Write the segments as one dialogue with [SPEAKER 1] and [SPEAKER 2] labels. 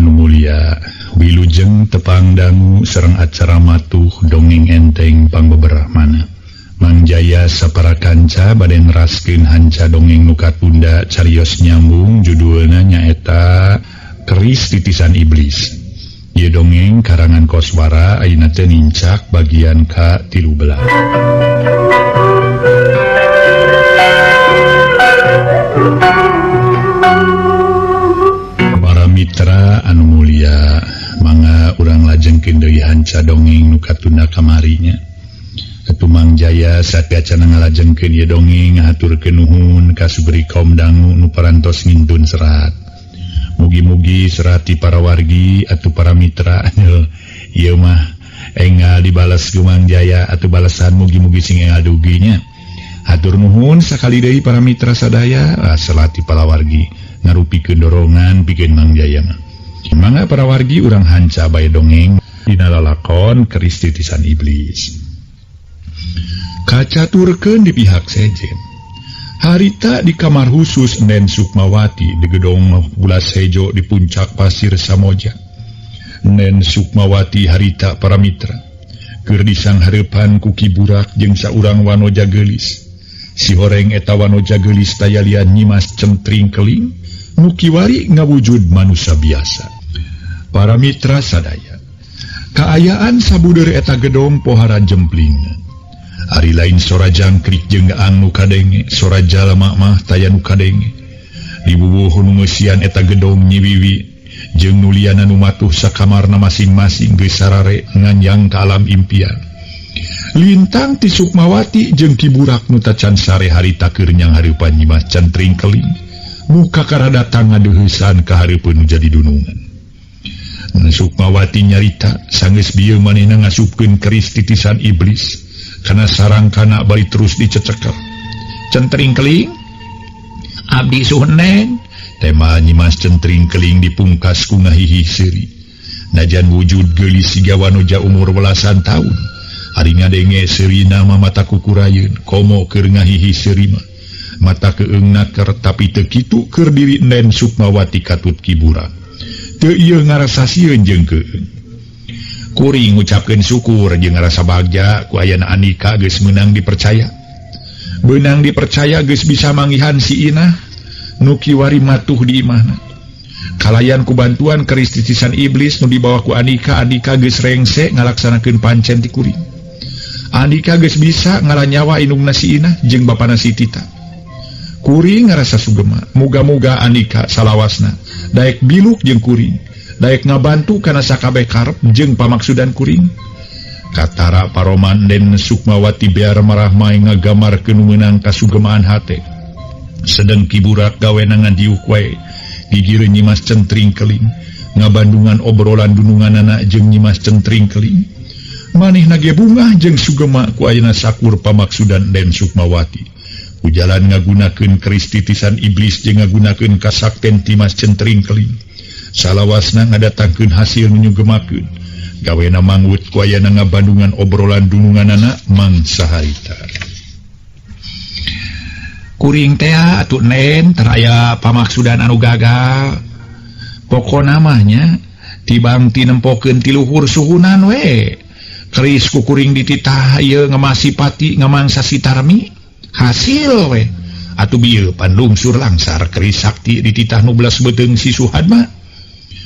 [SPEAKER 1] anu mulia wilujeng tepang dangu sareng acara matuh dongeng enteng pangbeberahmana Mangjaya sapara kanca bade neraskeun hanca dongeng nu katunda carios nyambung judulna nyaeta Keris Titisan Iblis. Ieu dongeng karangan Koswara ayeuna teh nincak bagian ka-13. Para mitra anu mulia, mangga urang lajengkeun deui hanca dongeng nu katunda kamarinya. Ketumang Jaya sapiacana ngalajengkeun ieu dongeng ngahaturkeun nuhun ka suberi kaum dangu nu parantos ngintun serat. Mugi-mugi serati para wargi atuh para mitra ieu mah enggal dibales Gumang Jaya atuh balesan mugi-mugi sing enggal duginya. Hatur nuhun sakali deui para mitra sadaya selati para wargi ngarupikeun dorongan pikeun Mang Jaya mah. Mangga para wargi urang hanca bae dongeng dina lalakon Keris Titisan Iblis. Kacaturkeun di pihak sejen. Harita di kamar khusus Nen Sukmawati di gedong bulas hejo di puncak pasir Samoja. Nen Sukmawati harita para mitra keur disang hareupan ku Ki Burak jeung saurang wanoja geulis. Si horeng eta wanoja geulis tayalian nyimas centring keling nu kiwari ngawujud manusia biasa. Para mitra sadaya, kaayaan sabuder eta gedong pohara jempling. Ari lain sora jangkrik jeung gaang nu kadenge, sora jalma mah taya nu kadenge. Di bubuh nu ngeusian eta gedong nyiwiwi jeung nu liana nu matuh sakamarna masing-masing geus sarare nganjang ka alam impian. Lintang ti Sukmawati jeung Ki Burak nu tacan sare harita keur nyang hareupan nyimas cantring keling. Muka karadatang ngadeuheusan ka hareupeun nu jadi dunungan. Sukmawati nyarita sanggeus bieu manehna ngasupkeun keris titisan iblis. Karena sarang kana bari terus dicecekel. Centring keling abdi suhnen tema nyimas centring keling dipungkas ku ngahihi seuri. Najan wujud geulis siga wanoja umur belasan tahun. Ari ngadenge seuri nama mata kukurayeun komo keur ngahihi seuri mah. Mata keungna keur tapi teu kitu keur diri Nen Sukmawati katut Ki Burak. Teu ieu ngarasasieun jeung keung. Kuring ngucapkeun syukur jeung ngarasa bagja ku ayana Andika geus meunang dipercaya. Beunang dipercaya geus bisa manggihan si Inah nu kiwari matuh di imahna. Kalayan ku bantuan Keris Titisan Iblis nu dibawa ku Andika geus rengse ngalaksanakeun pancen ti kuring. Andika geus bisa ngaranyawa indungna si Inah jeung bapana si Tita. Kuring ngarasa sugema, muga-muga Andika salawasna daek biluk jeung kuring. Daek ngabantu kana sakabeh karep jeung pamaksudan kuring. Katara paroman Den Sukmawati bear marah maeh ngagamarkeun meunang kasugemaan hate. Sedeng Ki Burak gawenangan diuk wae gigireun nyimas centring keling ngabandungan obrolan dununganana jeung nyimas centring keling. Manehna ge bungah jeung sugema ku ayeuna sakur pamaksudan Den Sukmawati. Ku jalan ngagunakeun keris titisan iblis jeung ngagunakeun kasakten timas centring keling. Salawasna ngadatangkeun hasil nyugemakeun gawena mangwut ku ayana ngabandungan obrolan dununganana mangsa harita. Kuring teh atuh Nen teraya pamaksudan anu gagal. Pokona mah nya tibang tinempokeun ti luhur suhunan we. Keris ku kuring dititah ieu ngamasipati ngamangsa si Tarmi hasil we. Atuh bieu pandungsur langsar keris sakti dititah nu belas beuteung si Suhad mah.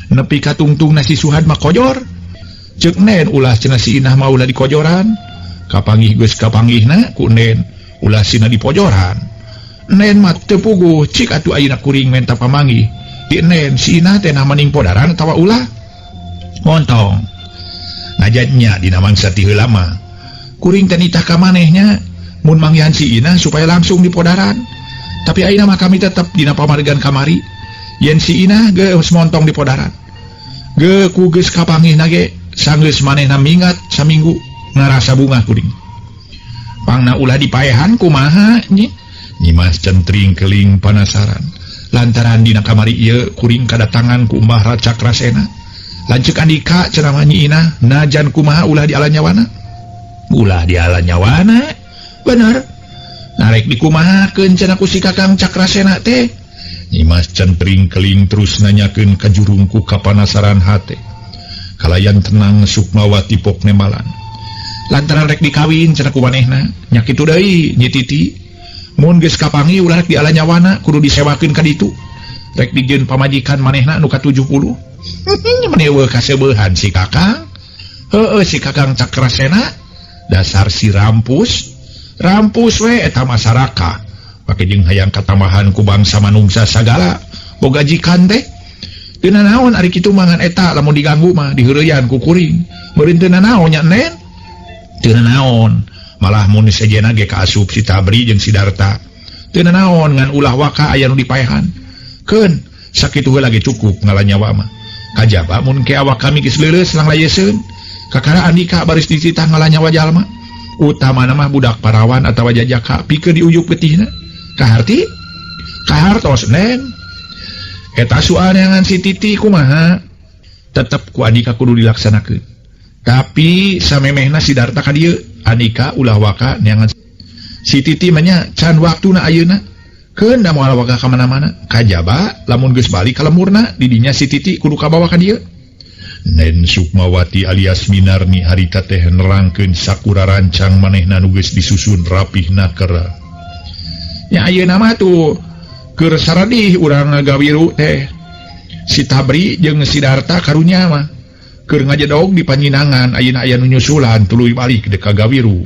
[SPEAKER 1] Nepi katungtung nasi Suhad mah kojor. Ceuk Nen ulah cenah si Inah mah ulah di kojoran. Kapanggih geus kapanggihna ku Nen ulah sina di pojoran. Nen mah teu puguh cik atuh ayeuna kuring menta pamanggih. Di Nen si Inah teh na maning podaran atawa ulah. Montong. Ngajatnya dina mangsa ti heula mah. Kuring teh nitah ka manehnya mun manggihan si Inah supaya langsung di podaran. Tapi ayeuna mah kami tetep dina pamargan kamari. Yen si Inah geus montong di podaran. Ge ku geus kapanggihna ge sanggeus manehna minggat saminggu ngarasa bungah kuring. Pangna ulah dipaehan kumaha nya? Nyimas centring keling panasaran. Lantaran dina kamari ieu kuring kadatangan ku Mbah Cakrasena. Lanceuk Andika cenah Nyi Inah najan kumaha ulah di ala nyawana? Ulah di ala nyawana. Bener. Narek dikumahakeun cenah ku si Kakang Cakrasena teh. Nyimas centring keling terus nanyakeun ka jurungku kapanasaran hate. Kalayan tenang Sukmawati pok nemalan. Lantaran rek dikawin cenah ku manehna, nya kitu deui Nyi Titi. Mun geus kapangi ulah rek diala nyawana kudu disewakeun ka ditu. Rek dijieun pamajikan manehna anu ka 70. Maneh eueuh kaseubehan si Kakang. Heueuh si Kakang Cakrasena, dasar si rampus we eta masyarakat. Pake jeung hayang katambahan ku bangsa manungsa sagala boga jikan teh. Teu nanaon ari kitu mangan eta lamun diganggu mah diheureuyan ku kuring. Meureun teu nanaon nya Nen. Teu nanaon, malah mun sejena ge kaasup si Tabri jeung si Darta. Teu nanaon ngan ulah waka aya nu dipaehan. Keun sakitu heula ge cukup ngalah nyawa mah. Kajaba mun ke awak kami geus leuleus lang layeseun. Kakara Andika baris dititah ngalah nyawa jalma. Utamana mah budak parawan atawa jajaka pikeun diuyup getihna. Kahartos Nen. Eta soal neangan si Titi kumaha? Tetep ku Andika kudu dilaksanakeun. Tapi samemehna si Darta ka dieu, Andika ulah waka neangan si Titi mah nya can waktuna ayeuna. Keun da moal waka ka mana-mana. Kajaba lamun geus balik ka lemurna, di dinya si Titi kudu kabawa ka dieu. Nen Sukmawati alias Minarni harita teh nerangkeun sakura rancang manehna nu geus disusun rapihna keura. Ya ayeuna mah tuh keur saradih urang ngagawiru teh. Si Tabri jeung si Darta karunya mah keur ngajedog di panjinangan ayeuna aya nu nyusulan tuluy balik dek ka Gawiru.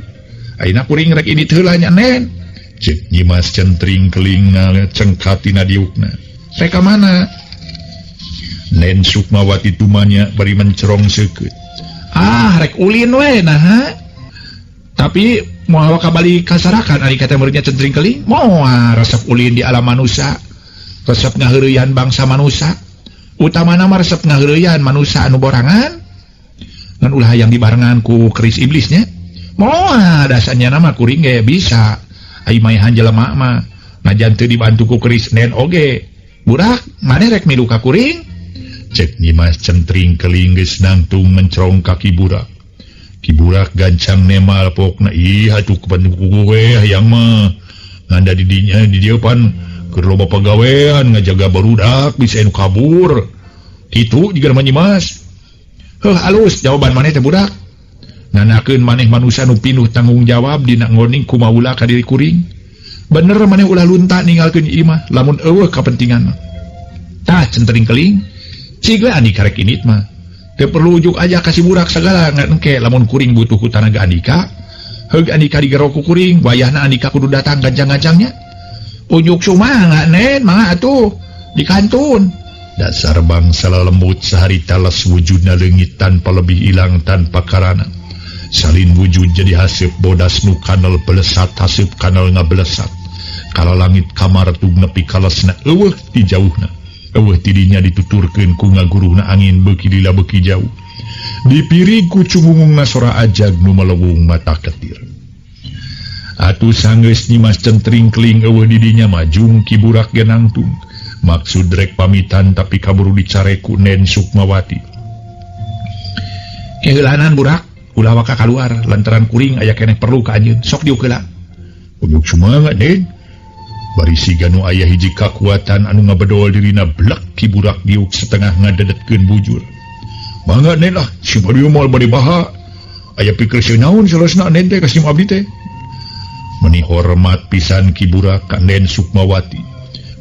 [SPEAKER 1] Ayeuna kuring rek ini heula nya Nen. Ceuk Nyimas centring keling cengkatina diukna. Rek ka mana? Nen Sukmawati tumanya bari mencerong seukeut. Rek ulin we naha. Tapi moal kabali kasarakan ari kata muridnya centring keling moal resep ulin di alam manusia, resep ngaheureuyan bangsa manusia, utamana mah resep ngaheureuyan manusia anu borangan ngan ulah yang dibarengan ku keris iblisnya. Moal dasanya nama kuring ge bisa ai maehan jelema mah najan teu dibantu ku keris Nen oge. Budak maneh rek milu ka kuring? Cek Nyimas centring keling geus nangtung mencerong kaki budak. Kiburak gancang nemal pokna ih atuh kepanku we hayang mah nganda di dinya di dieu pan keur loba pagawean ngajaga barudak bisa anu kabur kitu jiga mah Nyimas. Halus jawaban maneh teh budak. Nganakeun maneh manusia nu pinuh tanggung jawab dina ngoning kumaula ka diri kuring. Bener maneh ulah lunta ninggalkeun ieu mah lamun eueuh kapentingan mah. Tah centering keling ciga Andika rek init mah. Teu perlu ujuk aja kasih burak segala ngan engke lamun kuring butuh ku tanaga Andika. Heug Andika digero ku kuring, wayahna Andika kudu datang gancang-gancangnya. Ujuk sumaha Nen, mangga atuh dikantun. Dasar bangsa lembut saharita les wujudna leungit tanpa lebih ilang tanpa karana. Salin wujud jadi haseup bodas nu kanal belesat haseup kanal ngabelesat. Kala langit kamar tug nepi kalesna eueuh ti jauhna. Eueuh tidinya dituturkeun ku ngaguruhna angin beuki lila beuki jauh. Dipiri ku cumungungna sora ajag nu melewung mata ketir. Atuh sanggeus Nyimas centring keling eueuh didinya majung kiburak ge nangtung. Maksud rek pamitan tapi kaburu dicare ku Nen Sukmawati. Keheulanan burak ulah waka kaluar lantaran kuring aya keneh perlu ka anjeun. Sok diuk heula. Ujuk sumangat Nen. Bari siga nu aya hiji kakuatan anu ngabedol dirina blek kiburak diuk setengah ngadedetkeun bujur. Mangga Nen lah, si bari moal bade baha. Aya pikir saeunaun salosna Nen teh ka sim abdi teh. Meuni hormat pisan kiburak ka Nen Sukmawati.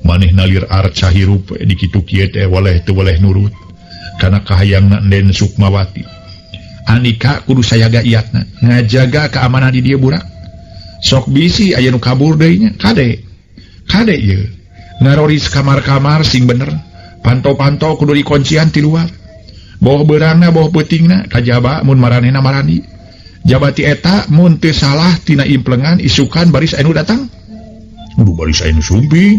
[SPEAKER 1] Maneh nalir arca hirup di kitu kieu teh waleh teu waleh nurut kana kahayangna Nen Sukmawati. Andika kudu sayaga iatna, ngajaga keamanan di dieu burak. Sok bisi aya nu kabur deui nya, kade ieu ngaroris kamar-kamar sing bener, panto-panto kudu dikuncian ti luar. Boh beurangna boh peutingna kajaba mun maranehna marani. Jabati eta mun teu salah tina implengan isukan baris anu datang. Kudu baris anu sumping.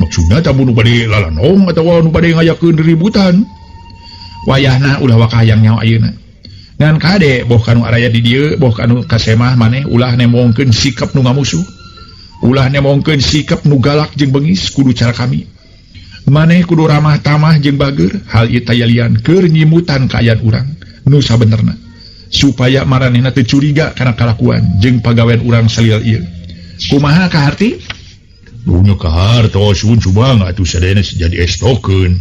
[SPEAKER 1] Maksudna tamu nu bade lalanong atawa nu bade ngayakeun ributan. Wayahna ulah waka hayang nyawa ayeuna. Ngan kade boh kanu araya di dieu boh kanu kasemah maneh ulah nemongkeun sikap nu ngamusuh. Ulah nemongkeun sikap nu galak jeung bengis kudu cara kami. Maneh kudu ramah tamah jeung bageur, hal ieu taya lian keur nyimutan kaayaan urang nu sabenerna supaya maranehna teu curiga kana kalakuan jeung pagawean urang salil ieu. Kumaha kaharti? dunya kahartos sun subang atuh sadayana jadi estokeun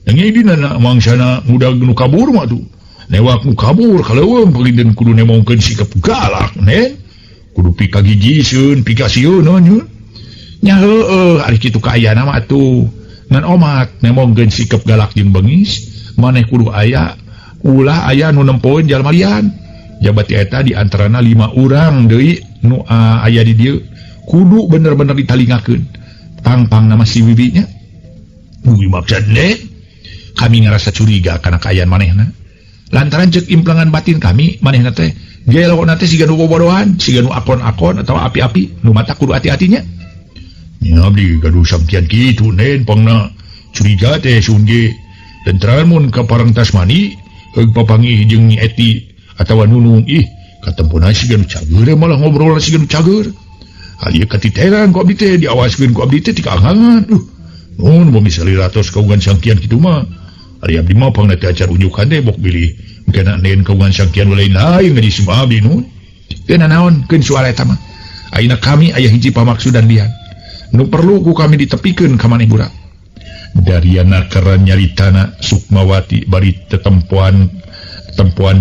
[SPEAKER 1] nanging dina mangsana mudag nu kabur mah tuh newak nu kabur kaleuweung pageudeun kudu nemongkeun sikap galak nen kudu pikagijieun pikasieun nya nya heueuh ari kitu kaayana mah atuh ngan omat nemongkeun sikap galak jeung bengis maneh kudu aya ulah aya nu nempoeun jalma lian jabat eta di antarana 5 urang deui nu aya di dieu kudu bener-bener ditalingakeun pang-pang nama si bibinya mugi maksudna kami ngerasa curiga kana kaayaan manehna lantaran cek implangan batin kami manehna teh gelona teh siga nu bobodohan siga nu akon-akon atau api-api nu mata kudu hati-hatinya nya abdi gaduh samkian kitu nen pangna curiga teh sun ge tentran mun ka parangtas mani heug papangih jeung Nyi Eti atawa Nunung katempuna siga nu cager malah ngobrol siga nu cager alieu katiteran ku abdi teh diawaskeun ku abdi teh ti kaangan nun mun misalnya ratos kaungan sangkian kitu mah ari abdi mah pangna teh acar unjukan teh bok bilih kana nen kaungan sangkian lain-lain ngadi sima abdi nun teu naon keun soal eta mah ayeuna kami aya hiji pamaksudan lian nu perlu ku kami ditepikeun ka maneh budak dariana keran nyaritana Sukmawati bari tetempuan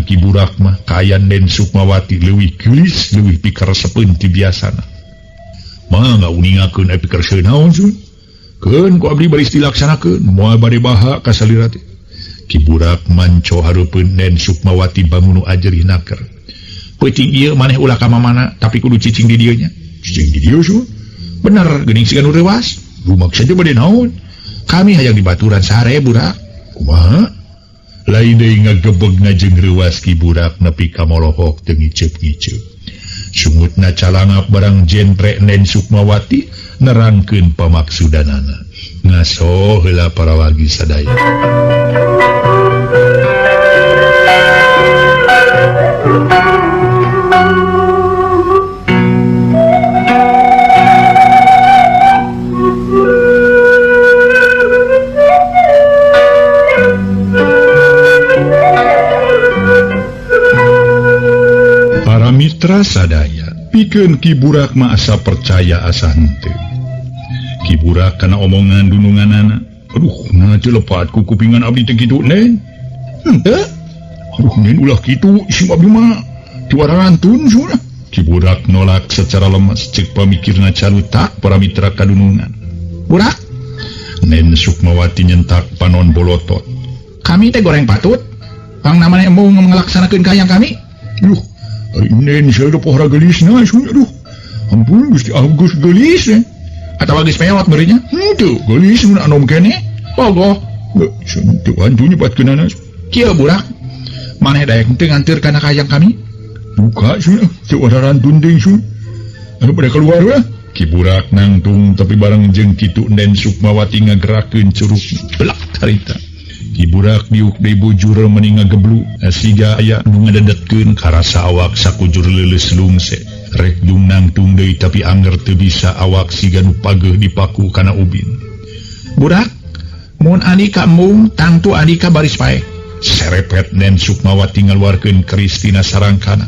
[SPEAKER 1] Ki Burak mah kaayaan Den Sukmawati leuwih geulis leuwih pikaresepeun ti biasana mah ngauningakeun pikareseuh naon sun keun ku abdi bari dilaksanakeun moal bade baha ka salira teh Ki Burak manco hareupeun Den Sukmawati bangun nu ajerih naker peuting ieu maneh ulah ka mamana tapi kudu cicing di dieu nya cicing di dieu sun bener geuning siga nu reuwas rumak saja bade naon kami hayang dibaturan sare Burak kumaha lain deui ngagebegna jeung reuwas Ki Burak nepi ka molohok teu ngiceup-ngiceup sungutna calangap barang jentre Den Sukmawati nerangkeun pamaksudanana ngaso heula para wargi sadaya mitra sadaya pikeun Ki Burak mah asa percaya asa henteu Ki Burak kana omongan dununganana aduh nah teu lepat ku kupingan abdi teh kitu nen henteu aduh nen ulah kitu isi abdi mah ti warantun sunah Ki Burak nolak secara lemes cek pamikirna carutak para mitra kadunungan Burak Den Sukmawati nyentak panon bolotot kami teh goreng patut pang namanya mau ngelaksanakeun kaayang kami nen saya pohara gelisna sun aduh ampun Gusti Agus gelis atawa geus peot beurinya henteu gelis mun anom keneh pogo sun teu antu nyepatkeunana kieu Burak maneh daek teu nganteur kana kaayang kami buka sun teu wararan tunding sun anu pada keluar we Ki Burak nangtung tapi bareng jeung kitu Den Sukmawati ngagerakeun curug belak harita Ki Burak diuk deui bujur meuni ngageblu siga aya nu ngadedetkeun karasa awak sakujur leuleus lungse rek dung nangtung deui tapi anger teu bisa awak siga nu pageuh dipaku kana ubin Burak mun andika mung tangtu andika baris pae serepet Den Sukmawati ngaluarkeun keris tina sarangkana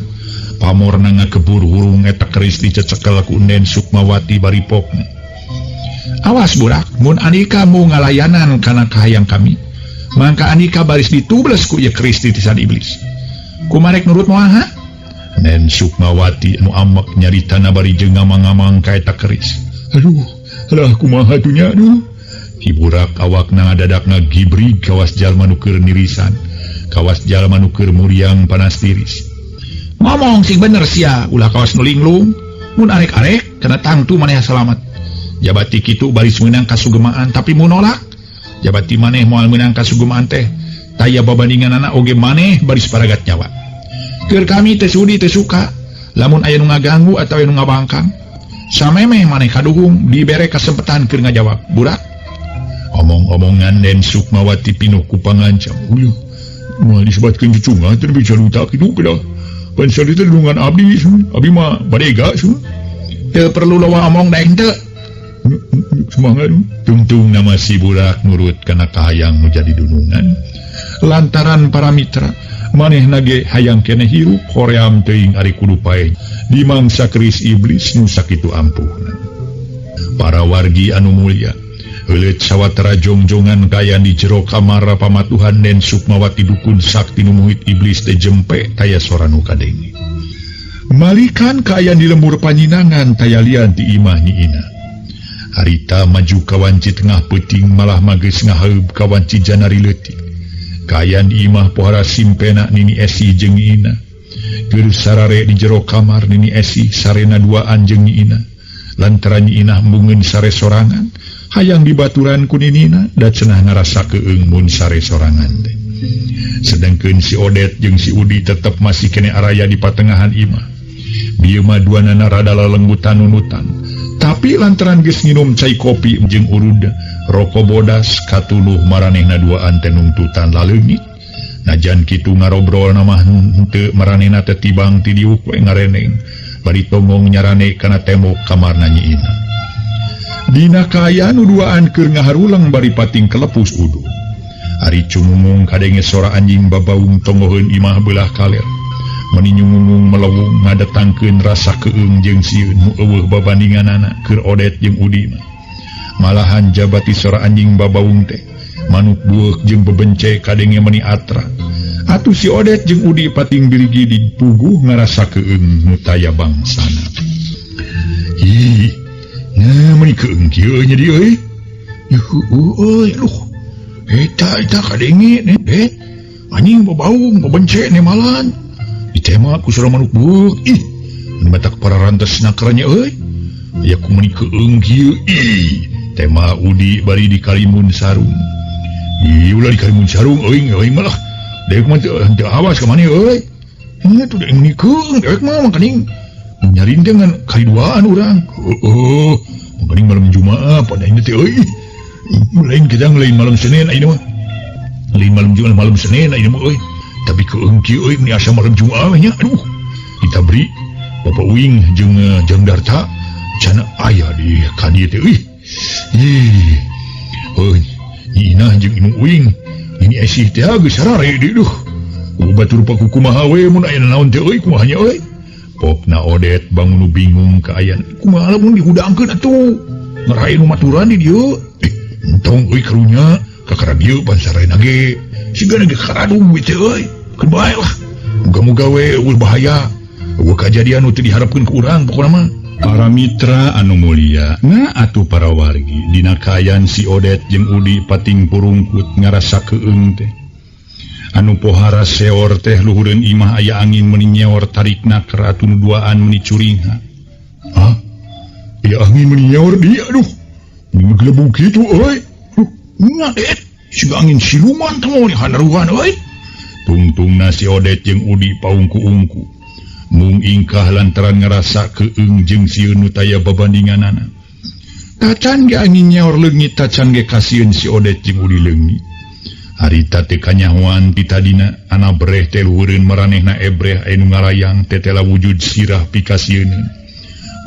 [SPEAKER 1] pamorna ngakebur hurung eta keris dicecekel ku Den Sukmawati bari pokna awas Burak mun andika mung ngalayanan kana kahayang kami mangka andika baris ditubles ku ieu keris titisan iblis kumarek nurut moal ha Den Sukmawati anu amek nyaritana bari jeung ngamang-ngamang ka eta keris aduh alah kumaha tuh nya aduh Ki Burak awakna ngadadak ngagibrig kawas jalma nu keur nirisan kawas jalma nu keur muriang panas tiris ngomong sing bener sia ulah kawas nu linglung mun arek-arek kana tangtu maneh selamat jabati kitu baris meunang kasugemaan tapi mun nolak jabati maneh moal meunang kasugemaan teh taya babandinganana oge maneh baris paragat nyawa keur kami teh sudi teh suka lamun aya nu ngaganggu atawa nu ngabangkang samemeh maneh kaduhung dibere kasempetan keur ngajawab Burak omong-omongan Den Sukmawati pinuh ku pangancam ulah moal disebatkeun cucungan teh bicara utak kitu kada pan sari teh dunungan abdi sun abdi mah badega sun teu perlu lawa omong daeng teu semangat tungtung nama si Burak nurut kana kahayang nu jadi dunungan lantaran para mitra manehna ge hayang keneh hirup hoream teuing ari kudu pae di mangsa keris iblis nu sakitu ampuhna Para wargi anu mulia, euleut sawatara jongjongan kayan di jero kamar pamatuhan Den Sukmawati dukun sakti nu muhit iblis teh jempe taya sora nu kadenge. Malikan kayan di lembur panyinangan taya lian ti imah nyiina. Harita maju kawanci tengah peuting malah mageus ngahaeub kawanci janari leutik. Kayan di imah pohara simpena Nini Esi jeung nyiina. Keur sarare di jero kamar Nini Esi sarena duaan jeung nyiina. Lantaran nyiina embungeun sare sorangan, hayang dibaturan ku ninina da cenah ngarasa keung mun sare sorangan teh. Sedengkeun si Odet jeung si Udi tetep masih kene araya di patengahan imah. Bieu mah duanana rada lalenggutan nunutan, tapi lantaran geus nginum cai kopi jeung urud rokok bodas katuluh maranehna duaan teh nungtutan laleungit. Najan kitu ngarobrol mah henteu maranehna teh tibang ti diuk we ngareneng. Bari tonggong nyarane kana tembok kamarna nyiina. Dina kayan duaan keur ngaharulang bari pating kelepus udu. Ari cumumung kadenge sora anjing babaung tonggoheun imah belah kaler. Meni nyumumung melewung ngadatangkeun rasa keung jeung sieun nu eueuh babandinganana keur Odet jeung Udi. Malahan jabati sora anjing babaung teh manuk bueuk jeung bebence kadenge meni atra. Atuh si Odet jeung Udi pating birigi dipuguh ngarasa keung nu taya bangsana. Ih, nah meni keung kieu nya di euy. Euy, aduh. Eta kadenge ne, anjing babaung babence ne malan. Ditema ku sora manuk bueuk. Ih, mun batak pararantes nakaranya euy. Aya ku meni keung kieu. Ih, tema Udi bari di kalimun sarung. Ih, ulah di kalimun sarung euy malah. Dewek mah teu awas ka maneh euy. Nya tuh dewek meunikeun dewek mah mangkaning nyarin dengan kaliduaan urang. Heuh, mangkaning malam Jumaah pada ieu teh euy. Lain kedang lain malam Senin ayeuna mah. Lain malam Jumaah malam Senin ayeuna mah euy. Tapi keung kieu euy mun asa malam Jumaah nya. Aduh. Kita beri Bapak Uing jeung Jang Darta cenah aya di ka dieu teh euy. Ih. Euy, Nyiina jeung Inu Uing ini Esi teh geus sarare di duh. Batur rupa kumaha we mun aya naon teh euy kumaha nya euy. Popna Odet bangun bingung ka ayan. Kumaha lamun dihudangkeun atuh. Ngarain maturan di dieu. Entong euy karunya ka karabieu pan sarena ge. Sigana ge karadung we teh euy. Keun bae lah. Muga-muga we eueuh bahaya. Eueuh kajadian nu teu diharapkeun ku urang pokona mah. Para mitra anu mulia, nah atuh para wargi dina kayan si Odet jeung Udi pating purungkut ngarasa keung teh. Anu pohara seor teh luhureun imah aya angin meni nyeor tarikna ka ratu nu duaan meni curingha. Hah? Aya angin meni nyeor di aduh. Mun gelebuk kitu euy. Nya det, siga angin siluman teh moal handaruhan euy. Tungtungna si Odet jeung Udi paungku-ungku. Mung ingkah lantaran ngerasa keung jeung sieun nu taya babandinganana. Tacan ge angin nyaor leungit tacan ge kasieun si Odet jeung Udi leungit. Harita teh kanyahoan ti tadina ana breh teh luhureun maranehna ebreh anu ngalayang teh tela wujud sirah pikasieun.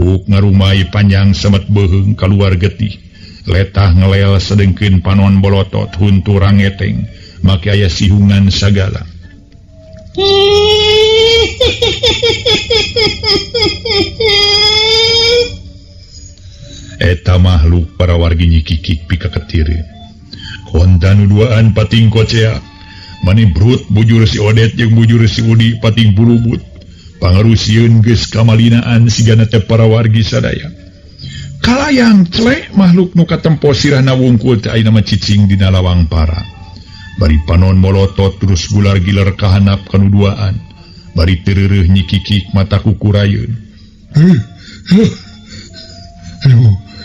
[SPEAKER 1] Uk ngarumai panjang semet beuheung kaluar getih. Letah ngelel sedengkeun panon bolotot huntu rangeteng make aya sihungan sagala. Eta makhluk para wargi nyikikik pika ketireun. Konta nu duaan pating kocea. Mani brut bujur si Odet jeung bujur si Udi pating burubut. Pangarusieun geus kamalinaan sigana teh para wargi sadaya. Kalayang celek makhluk nu katempo sirahna wungkul teh ayeuna mah cicing dina lawang para. Bari panon molotot terus gular-gilar kahanap kanu duaan. Bari tereureut nyikikik mata kukurayeun.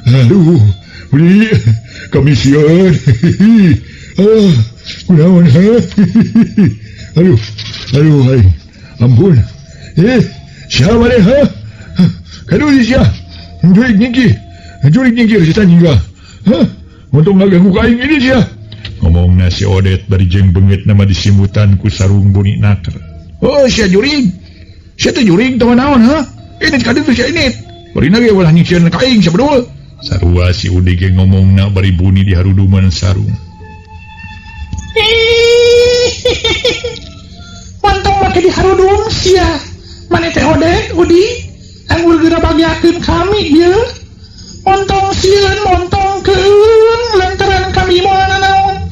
[SPEAKER 1] Aduh, beri komisieun. Kunaon aduh, hai, ampun. Siapa deh, ha? Kadu di sia, jurik nyingkir, si tanjingga. Untung ngaganggu kain ini sia. Ngomongna si Odet bari jeung beungeut nama disimutan ku sarung buni nakar. Oh, sia juring. Sia teh juring teu naon, ha? Ini kadu teh sia ini. Barina ge ulah nyingkirna kain sia bedul. Sarua si Udi ge ngomongna bari buni di haruduman sarung.
[SPEAKER 2] Mantong make di harudung sia. Mane teh Odet, Udi, anggur geura bagiakeun kami ieu. montong sieun montong keun lantaran kami moal naon.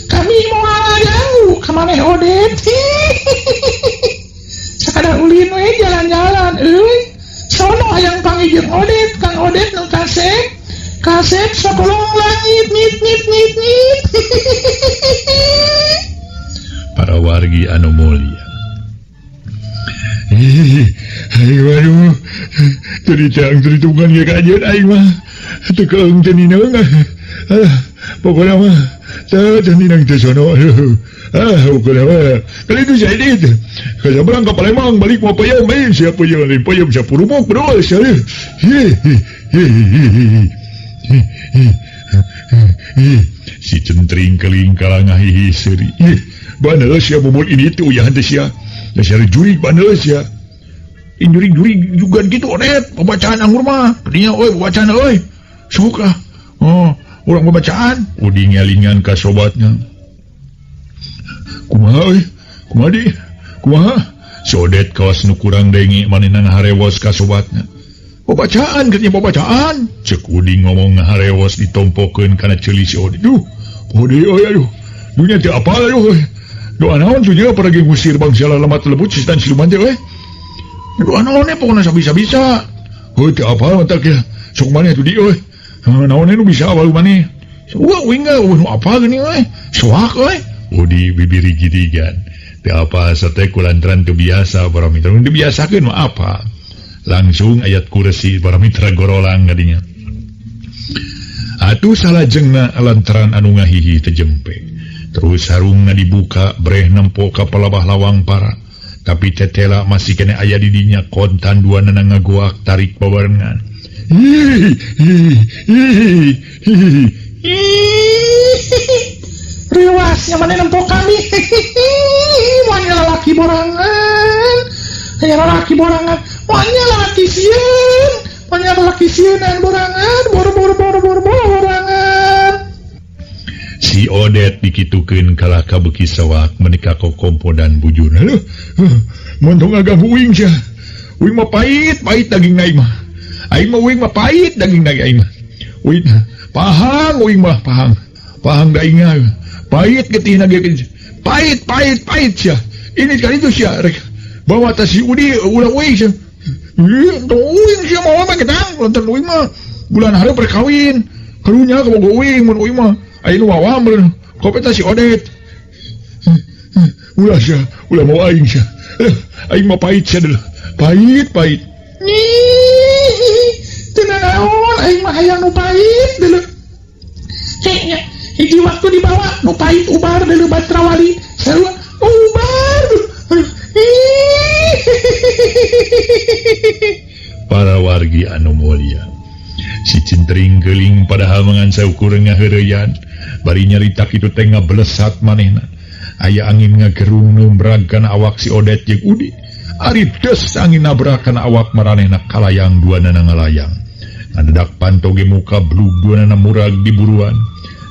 [SPEAKER 2] Kami moal ngaganggu ka maneh Odet. Sakadar ulin we jalan-jalan euy. Sono hayang pangijeun Odet, Kang Odet nu kasep sabolong langit nit.
[SPEAKER 1] Para wargi anu mulia. Waduh, cerita-ceritukan ya kajian aing mah tekeung teu nineng. Pokoknya mah teu nineng teu sono. Pokoknya mah kali itu saya dit. Kalau berangkat Palembang balik mau payah main siapa yang lain payah bisa purumok bro saya. Si centring keling kalang hihi seri. Bandel sia bobol ini tuh ya hande sia. Dasar jurig bandel sia. Jurig juga gitu Odet, pembacaan anggur mah. Kadinya euy pembacaan euy. Sok lah. Oh, urang pembacaan. Udi ngelingan ka sobatnya. Kumaha euy? Kumaha di? Kumaha? Si Odet kawas nu kurang dengi manehna ngaharewos ka sobatnya. Pembacaan katanya pembacaan. Cek Udi ngomong ngaharewos ditompokeun kana ceuli si Odet. Duh, Odi euy aduh. Dunia teu apal aduh euy. Doa naon tuh nya pergi ngusir bangsa lemat lebut sistan siluman teh euy. Doa naon pokona sabisa-bisa. Heuh teu apal mah ya. Sok maneh tuh di euy. Naon nu bisa apal maneh. Wah uing nu apal geuning euy. Soak euy. Udi bibiri gidigan. Teu apa sateh kulantaran teu biasa para mitra. Teu biasakeun mah apa. Langsung ayat kursi para mitra gorolang gadinya. Atuh salajengna lantaran anu ngahihi tejempe. Terus harungna dibuka breh nempo ka palabah lawang para. Tapi tetela masih kena aya di dinya kontan duana ngagoak tarik babarengan.
[SPEAKER 2] Riwasnya mana nempo kami. Wanya lalaki borangan. Kayak lalaki borangan. Wanya lalaki sieun. Wanya lalaki sieunan borangan. Borangan.
[SPEAKER 1] Si Odet dikitukeun kalah kabeuki sawak menika ka kompo dan bujurna. Montong agak uing sia. Uing mah pahit daging na mah. Aing mah uing mah pahit daging na aing mah. Uing pahang uing mah pahang. Pahang daging na. Pahit getih na ge. Pahit sia. Ini kan itu sia rek. Bawa tas si Udi ulah uing sia. Uing sia mah mah gedang lantaran uing mah bulan hareup rekawin. Karunya ka boga uing mun uing mah aing nu wawam beun kopeta si Odet. Ulah sia, ulah mau aing sia. Aing mah pahit sia deuleuh. Pahit.
[SPEAKER 2] Teu naon aing mah hayang nu pahit deuleuh. Kayaknya hiji waktu dibawa nu pahit ubar deuleuh Batrawali. Sarua ubar.
[SPEAKER 1] Para wargi anu mulia. Si cintring geling padahal mengan saukur ngaheureyan. Bari nyarita kitu teh ngablesat manehna. Aya angin ngagerung numbragan awak si Odet jeung Udi. Ari des angin nabrakan awak maranehna kalayang duanana ngalayang. Ngadedak panto ge muka blug duanana murag di buruan.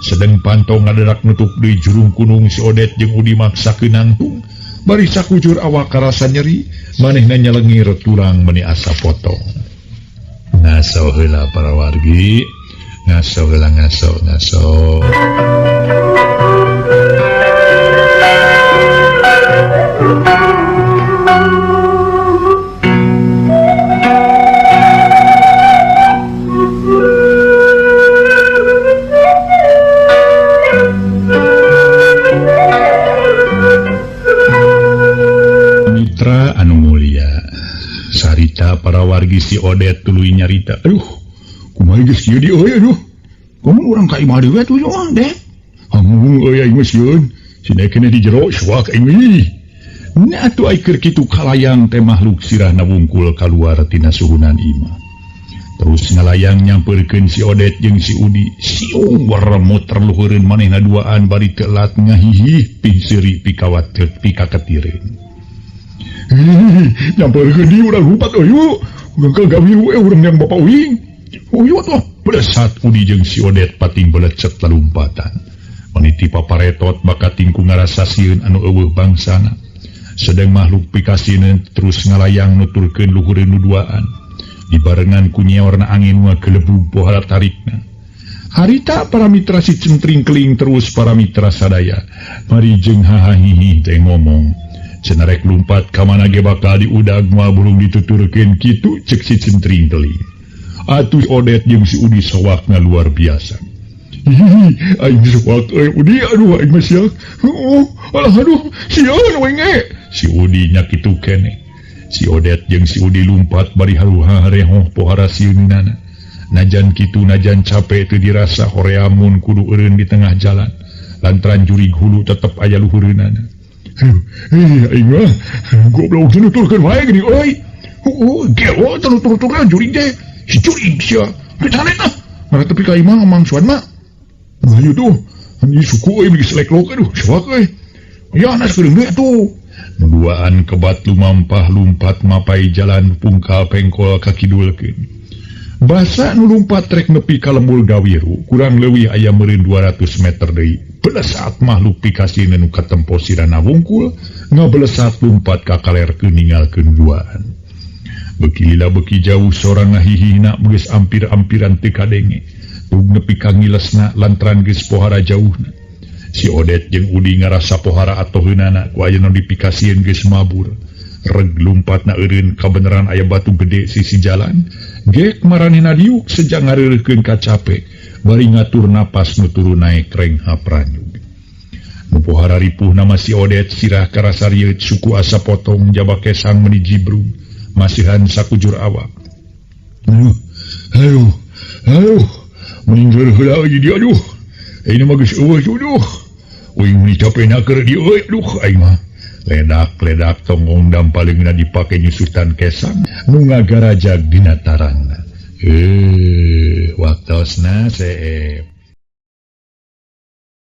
[SPEAKER 1] Sedeng panto ngadedak nutup deui jurung kunung si Odet jeung Udi maksakeun nangtung. Bari sakucur awak karasa nyeri, manehna nyelengir turang meuni asa potong. Ngaso heula para wargi. Ngaso. Mitra anu mulia. Sarita para wargi si Odet tuluy nyarita. Aduh, kumaha geus kieu di euy aduh. Kamu urang ka imah deui atuh yo Dek. Hamu euy aing mah sieun. Sina kene di jero suak aing we. Nya atuh ai keur kitu kalayang teh makhluk sirahna wungkul kaluar tina suhunan imah. Terus ngalayang nyampeurkeun si Odet jeung si Udi. Siung waremut terluhureun manehna duaan bari teu lat ngahihih pi seuri pikawat pikaketireun. Nyampeurkeun di urang rupat euy. Urang kagawi urang yang Bapak Uing. Uyut loh, belesat Udi jeung si Odet pating belecet lalumpatan. Maniti paparetot bakat tingku ngarasa sieun anu eueuh bangsana. Sedang makhluk pikasina terus ngalayang nuturkeun luhureun nu duaan. dibarengan kunya warna angin wa kelebu pohara tarikna. Harita para mitra si centring keling terus para mitra sadaya. Mari jeung hahahihi teh ngomong. Cenarek lumpat kamana ge bakal diudag mah belum dituturkeun kitu cek si centring keling. Atuh Odet jeung si Udi sawakna luar biasa. Hihi, aing sawak Udi aduh aing mah siak. Aduh, sieun we nge. Si Udi nya kitu keneh. Si Odet jeung si Udi lumpat bari haruha harehoh pohara sieunana. Najan kitu najan capek teu dirasa horeamun kudu eureun di tengah jalan. Lantaran jurig hulu tetep aya luhureunana. Aing mah goblok nuturkeun wae geuning euy. Gewo nutur-nuturna jurig teh. Si jurig sia. Teu canetna. Mara tepi ka imah ngomongsuan mah. Ayo tuh, ani suku euy bigi selek-lok aduh, sawak euy. Ya anas keurang deui atuh. Nuduaan kebat lumampah lumpat mapai jalan pungkal pengkol kakidulkeun. Basa nu lumpat trek nepi ka lembul gawiru, kurang leuwih aya meureun 200 meter deui. Belesat makhluk pikasina nu katempo sirana wungkul, ngabelesat lumpat ka kalerkeun ninggalkeun duaan. Beki lila beki jauh sorang ngahihina geus ampir-ampiran teu kadenge. Tug nepi ka ngilesna lantaran geus pohara jauhna. Si Odet jeung Udi ngarasa pohara atoheunana ku ayeuna dipikasieun geus mabur. Reg lumpatna eureun kabeneran aya batu gede sisi jalan. Gek maranina diuk sejak ngareureukeun ka capek. Bari ngatur napas nu turu naek reng hapranyug. Nu pohara ripuh nama si Odet sirah karasa rieut suku asa potong jabake sang meni jibrung. Masihan sakujur awak. Aduh. Meninggal heula ieu dia aduh. Ini mah geus eueuh aduh. Uing meni capena keur dieu aduh aing mah. Ledak tonggong dampalingna dipake nyusutan kesang nu ngagarajag dina tarangna. Waktosna seep.